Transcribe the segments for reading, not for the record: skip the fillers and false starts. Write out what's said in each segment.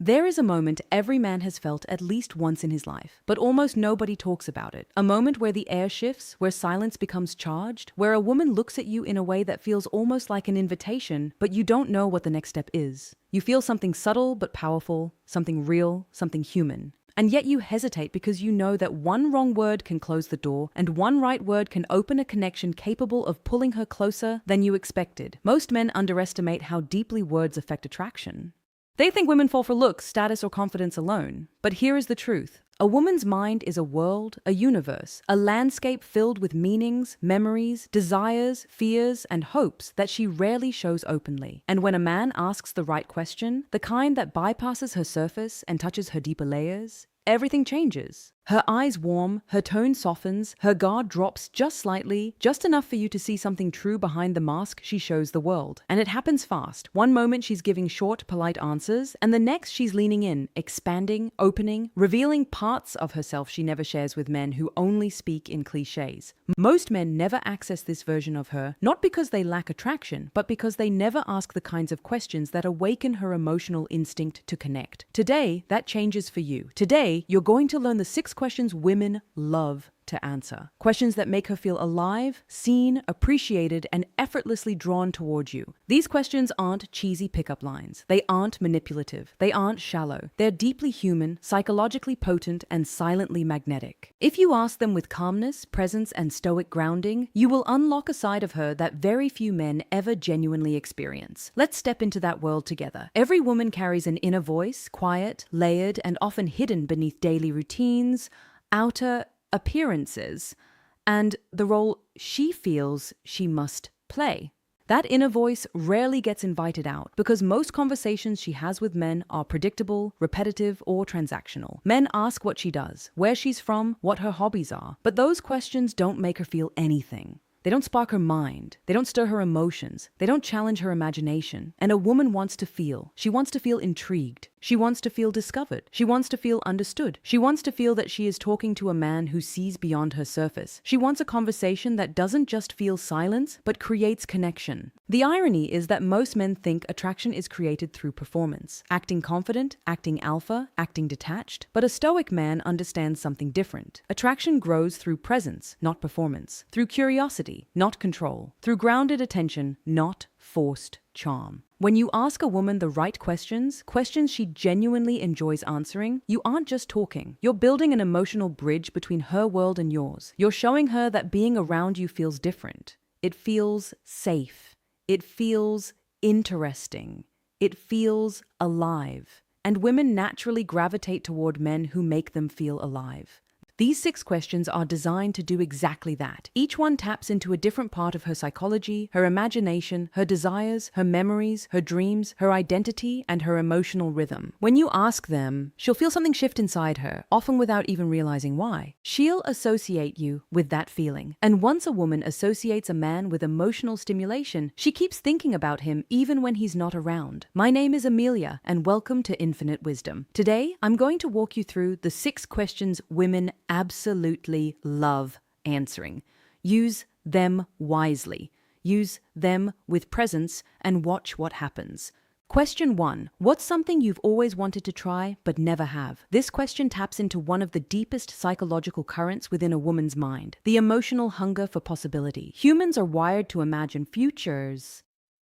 There is a moment every man has felt at least once in his life, but almost nobody talks about it. A moment where the air shifts, where silence becomes charged, where a woman looks at you in a way that feels almost like an invitation, but you don't know what the next step is. You feel something subtle but powerful, something real, something human. And yet you hesitate because you know that one wrong word can close the door and one right word can open a connection capable of pulling her closer than you expected. Most men underestimate how deeply words affect attraction. They think women fall for looks, status, or confidence alone. But here is the truth. A woman's mind is a world, a universe, a landscape filled with meanings, memories, desires, fears, and hopes that she rarely shows openly. And when a man asks the right question, the kind that bypasses her surface and touches her deeper layers, everything changes. Her eyes warm, her tone softens, her guard drops just slightly, just enough for you to see something true behind the mask she shows the world. And it happens fast. One moment she's giving short, polite answers, and the next she's leaning in, expanding, opening, revealing parts of herself she never shares with men who only speak in cliches. Most men never access this version of her, not because they lack attraction, but because they never ask the kinds of questions that awaken her emotional instinct to connect. Today, that changes for you. Today, you're going to learn the 6 questions women love to answer. Questions that make her feel alive, seen, appreciated, and effortlessly drawn towards you. These questions aren't cheesy pickup lines. They aren't manipulative. They aren't shallow. They're deeply human, psychologically potent, and silently magnetic. If you ask them with calmness, presence, and stoic grounding, you will unlock a side of her that very few men ever genuinely experience. Let's step into that world together. Every woman carries an inner voice, quiet, layered, and often hidden beneath daily routines, outer appearances, and the role she feels she must play. That inner voice rarely gets invited out because most conversations she has with men are predictable, repetitive, or transactional. Men ask what she does, where she's from, what her hobbies are, but those questions don't make her feel anything. They don't spark her mind. They don't stir her emotions. They don't challenge her imagination. And a woman wants to feel. She wants to feel intrigued. She wants to feel discovered. She wants to feel understood. She wants to feel that she is talking to a man who sees beyond her surface. She wants a conversation that doesn't just feel silence, but creates connection. The irony is that most men think attraction is created through performance, acting confident, acting alpha, acting detached. But a stoic man understands something different. Attraction grows through presence, not performance, through curiosity, not control, through grounded attention, not forced charm. When you ask a woman the right questions she genuinely enjoys answering, you aren't just talking. You're building an emotional bridge between her world and yours. You're showing her that being around you feels different. It feels safe. It feels interesting. It feels alive. And women naturally gravitate toward men who make them feel alive. These 6 questions are designed to do exactly that. Each one taps into a different part of her psychology, her imagination, her desires, her memories, her dreams, her identity, and her emotional rhythm. When you ask them, she'll feel something shift inside her, often without even realizing why. She'll associate you with that feeling. And once a woman associates a man with emotional stimulation, she keeps thinking about him even when he's not around. My name is Amelia, and welcome to Infinite Wisdom. Today, I'm going to walk you through the 6 questions women absolutely love answering. Use them wisely. Use them with presence and watch what happens. Question 1. What's something you've always wanted to try but never have? This question taps into one of the deepest psychological currents within a woman's mind, the emotional hunger for possibility. Humans are wired to imagine futures,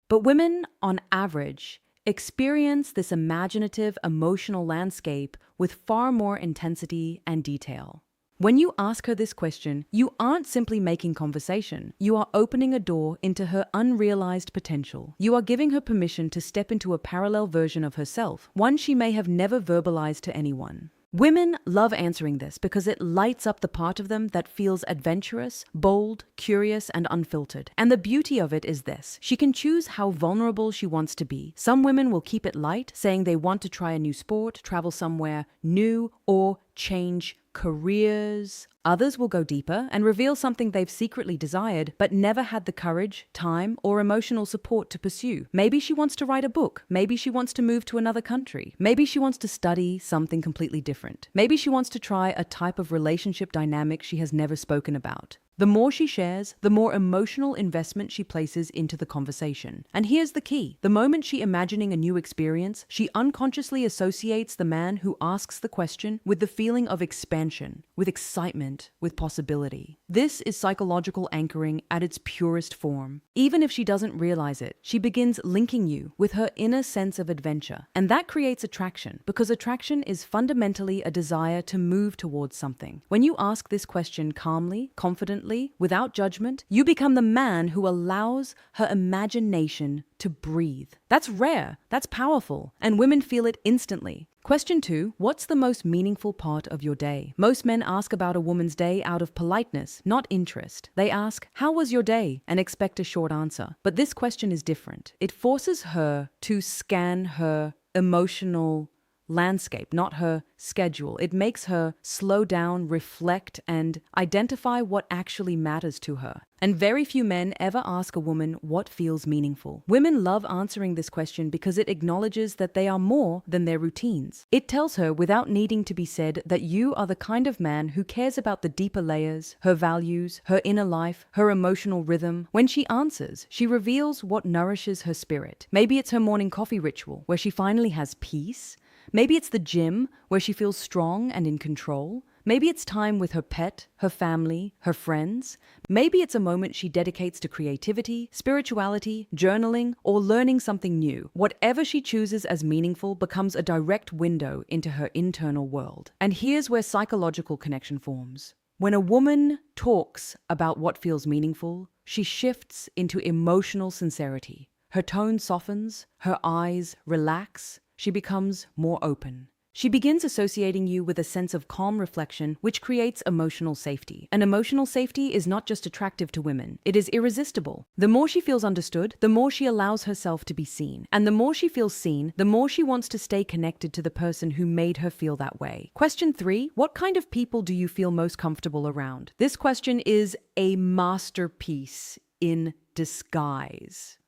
but women, on average, experience this imaginative emotional landscape with far more intensity and detail. When you ask her this question, you aren't simply making conversation. You are opening a door into her unrealized potential. You are giving her permission to step into a parallel version of herself, one she may have never verbalized to anyone. Women love answering this because it lights up the part of them that feels adventurous, bold, curious, and unfiltered. And the beauty of it is this: she can choose how vulnerable she wants to be. Some women will keep it light, saying they want to try a new sport, travel somewhere new, or change careers. Others will go deeper and reveal something they've secretly desired but never had the courage, time, or emotional support to pursue. Maybe she wants to write a book. Maybe she wants to move to another country. Maybe she wants to study something completely different. Maybe she wants to try a type of relationship dynamic she has never spoken about. The more she shares, the more emotional investment she places into the conversation. And here's the key. The moment she's imagining a new experience, she unconsciously associates the man who asks the question with the feeling of expansion, with excitement, with possibility. This is psychological anchoring at its purest form. Even if she doesn't realize it, she begins linking you with her inner sense of adventure. And that creates attraction, because attraction is fundamentally a desire to move towards something. When you ask this question calmly, confidently, without judgment, you become the man who allows her imagination to breathe. That's rare, that's powerful, and women feel it instantly. Question 2, what's the most meaningful part of your day? Most men ask about a woman's day out of politeness, not interest. They ask, how was your day? And expect a short answer. But this question is different. It forces her to scan her emotional landscape, not her schedule. It makes her slow down, reflect, and identify what actually matters to her. And very few men ever ask a woman what feels meaningful. Women love answering this question because it acknowledges that they are more than their routines. It tells her, without needing to be said, that you are the kind of man who cares about the deeper layers, her values, her inner life, her emotional rhythm. When she answers, she reveals what nourishes her spirit. Maybe it's her morning coffee ritual, where she finally has peace. Maybe it's the gym, where she feels strong and in control. Maybe it's time with her pet, her family, her friends. Maybe it's a moment she dedicates to creativity, spirituality, journaling, or learning something new. Whatever she chooses as meaningful becomes a direct window into her internal world. And here's where psychological connection forms. When a woman talks about what feels meaningful, she shifts into emotional sincerity. Her tone softens, her eyes relax. She becomes more open. She begins associating you with a sense of calm reflection, which creates emotional safety. And emotional safety is not just attractive to women, it is irresistible. The more she feels understood, the more she allows herself to be seen. And the more she feels seen, the more she wants to stay connected to the person who made her feel that way. Question 3, what kind of people do you feel most comfortable around? This question is a masterpiece in disguise.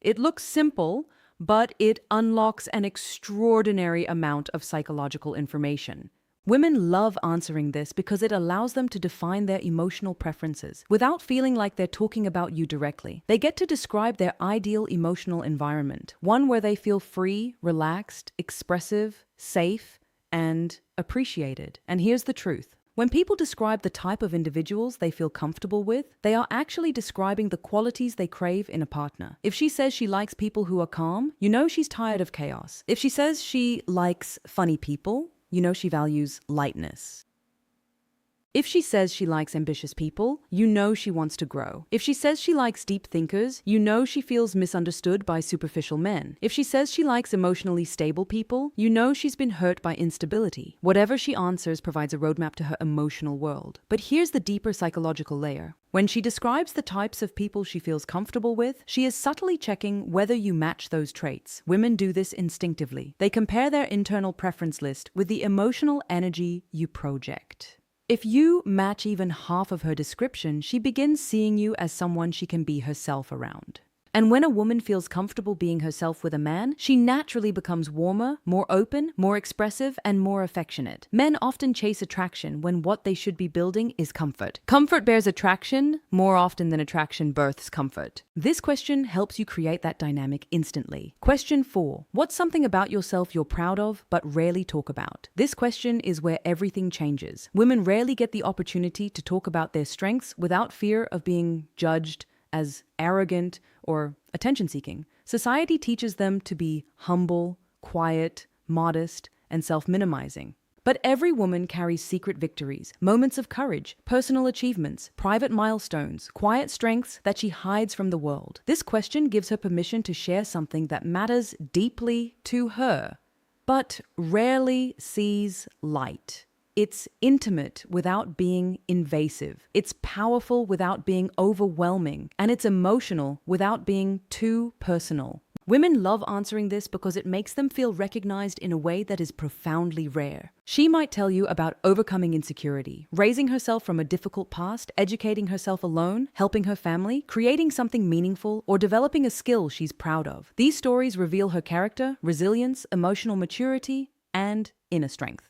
It looks simple, but it unlocks an extraordinary amount of psychological information. Women love answering this because it allows them to define their emotional preferences without feeling like they're talking about you directly. They get to describe their ideal emotional environment, one where they feel free, relaxed, expressive, safe, and appreciated. And here's the truth. When people describe the type of individuals they feel comfortable with, they are actually describing the qualities they crave in a partner. If she says she likes people who are calm, you know she's tired of chaos. If she says she likes funny people, you know she values lightness. If she says she likes ambitious people, you know she wants to grow. If she says she likes deep thinkers, you know she feels misunderstood by superficial men. If she says she likes emotionally stable people, you know she's been hurt by instability. Whatever she answers provides a roadmap to her emotional world. But here's the deeper psychological layer. When she describes the types of people she feels comfortable with, she is subtly checking whether you match those traits. Women do this instinctively. They compare their internal preference list with the emotional energy you project. If you match even half of her description, she begins seeing you as someone she can be herself around. And when a woman feels comfortable being herself with a man, she naturally becomes warmer, more open, more expressive, and more affectionate. Men often chase attraction when what they should be building is comfort. Comfort bears attraction more often than attraction births comfort. This question helps you create that dynamic instantly. Question 4. What's something about yourself you're proud of but rarely talk about? This question is where everything changes. Women rarely get the opportunity to talk about their strengths without fear of being judged as arrogant or attention-seeking. Society teaches them to be humble, quiet, modest, and self-minimizing. But every woman carries secret victories, moments of courage, personal achievements, private milestones, quiet strengths that she hides from the world. This question gives her permission to share something that matters deeply to her, but rarely sees light. It's intimate without being invasive. It's powerful without being overwhelming. And it's emotional without being too personal. Women love answering this because it makes them feel recognized in a way that is profoundly rare. She might tell you about overcoming insecurity, raising herself from a difficult past, educating herself alone, helping her family, creating something meaningful, or developing a skill she's proud of. These stories reveal her character, resilience, emotional maturity, and inner strength.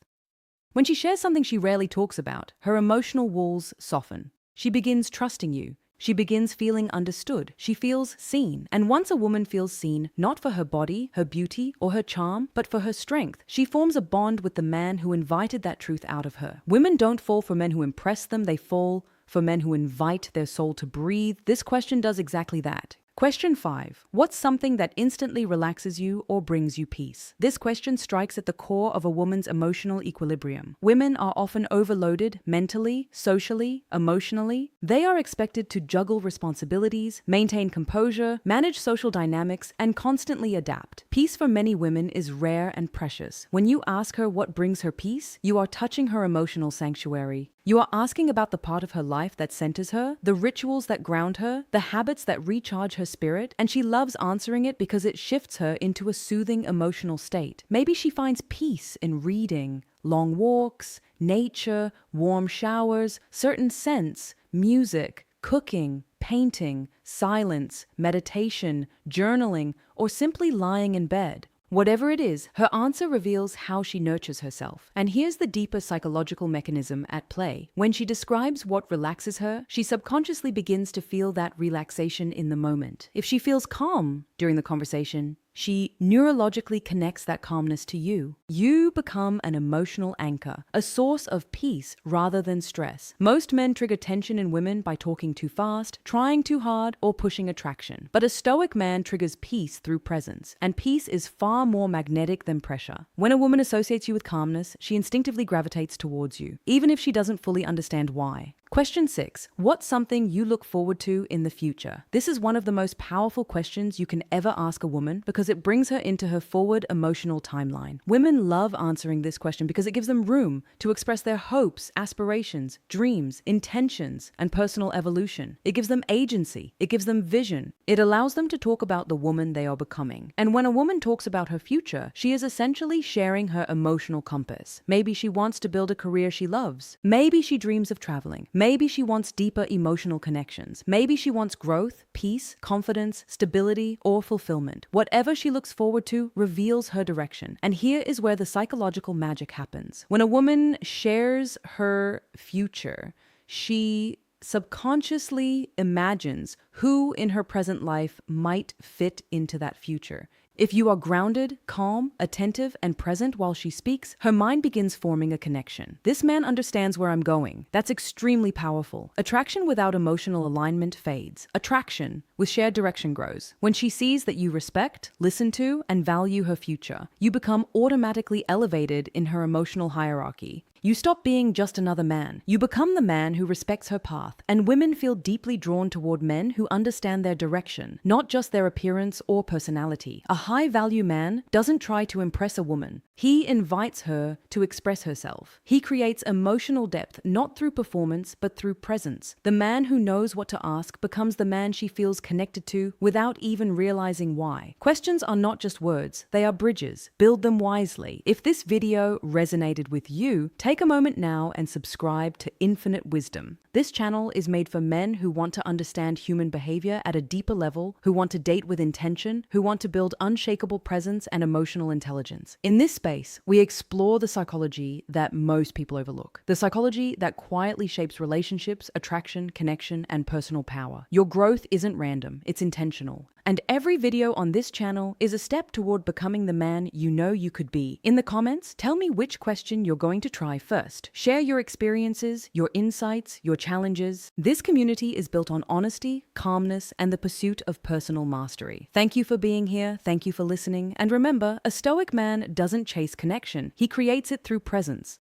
When she shares something she rarely talks about, her emotional walls soften. She begins trusting you. She begins feeling understood. She feels seen. And once a woman feels seen, not for her body, her beauty, or her charm, but for her strength, she forms a bond with the man who invited that truth out of her. Women don't fall for men who impress them, they fall for men who invite their soul to breathe. This question does exactly that. Question 5. What's something that instantly relaxes you or brings you peace? This question strikes at the core of a woman's emotional equilibrium. Women are often overloaded mentally, socially, emotionally. They are expected to juggle responsibilities, maintain composure, manage social dynamics, and constantly adapt. Peace for many women is rare and precious. When you ask her what brings her peace, you are touching her emotional sanctuary. You are asking about the part of her life that centers her, the rituals that ground her, the habits that recharge her spirit, and she loves answering it because it shifts her into a soothing emotional state. Maybe she finds peace in reading, long walks, nature, warm showers, certain scents, music, cooking, painting, silence, meditation, journaling, or simply lying in bed. Whatever it is, her answer reveals how she nurtures herself. And here's the deeper psychological mechanism at play. When she describes what relaxes her, she subconsciously begins to feel that relaxation in the moment. If she feels calm during the conversation, she neurologically connects that calmness to you. You become an emotional anchor, a source of peace rather than stress. Most men trigger tension in women by talking too fast, trying too hard, or pushing attraction. But a stoic man triggers peace through presence, and peace is far more magnetic than pressure. When a woman associates you with calmness, she instinctively gravitates towards you, even if she doesn't fully understand why. Question 6. What's something you look forward to in the future? This is one of the most powerful questions you can ever ask a woman because it brings her into her forward emotional timeline. Women love answering this question because it gives them room to express their hopes, aspirations, dreams, intentions, and personal evolution. It gives them agency. It gives them vision. It allows them to talk about the woman they are becoming. And when a woman talks about her future, she is essentially sharing her emotional compass. Maybe she wants to build a career she loves. Maybe she dreams of traveling. Maybe she wants deeper emotional connections. Maybe she wants growth, peace, confidence, stability, or fulfillment. Whatever she looks forward to reveals her direction. And here is where the psychological magic happens. When a woman shares her future, she subconsciously imagines who in her present life might fit into that future. If you are grounded, calm, attentive, and present while she speaks, her mind begins forming a connection. This man understands where I'm going. That's extremely powerful. Attraction without emotional alignment fades. Attraction with shared direction grows. When she sees that you respect, listen to, and value her future, you become automatically elevated in her emotional hierarchy. You stop being just another man. You become the man who respects her path, and women feel deeply drawn toward men who understand their direction, not just their appearance or personality. A high-value man doesn't try to impress a woman. He invites her to express herself. He creates emotional depth, not through performance, but through presence. The man who knows what to ask becomes the man she feels connected to without even realizing why. Questions are not just words, they are bridges. Build them wisely. If this video resonated with you, take a moment now and subscribe to Infinite Wisdom. This channel is made for men who want to understand human behavior at a deeper level, who want to date with intention, who want to build unshakable presence and emotional intelligence. In this space, we explore the psychology that most people overlook. The psychology that quietly shapes relationships, attraction, connection, and personal power. Your growth isn't random, it's intentional. And every video on this channel is a step toward becoming the man you know you could be. In the comments, tell me which question you're going to try first. Share your experiences, your insights, your challenges. This community is built on honesty, calmness, and the pursuit of personal mastery. Thank you for being here. Thank you for listening. And remember, a stoic man doesn't chase connection. He creates it through presence.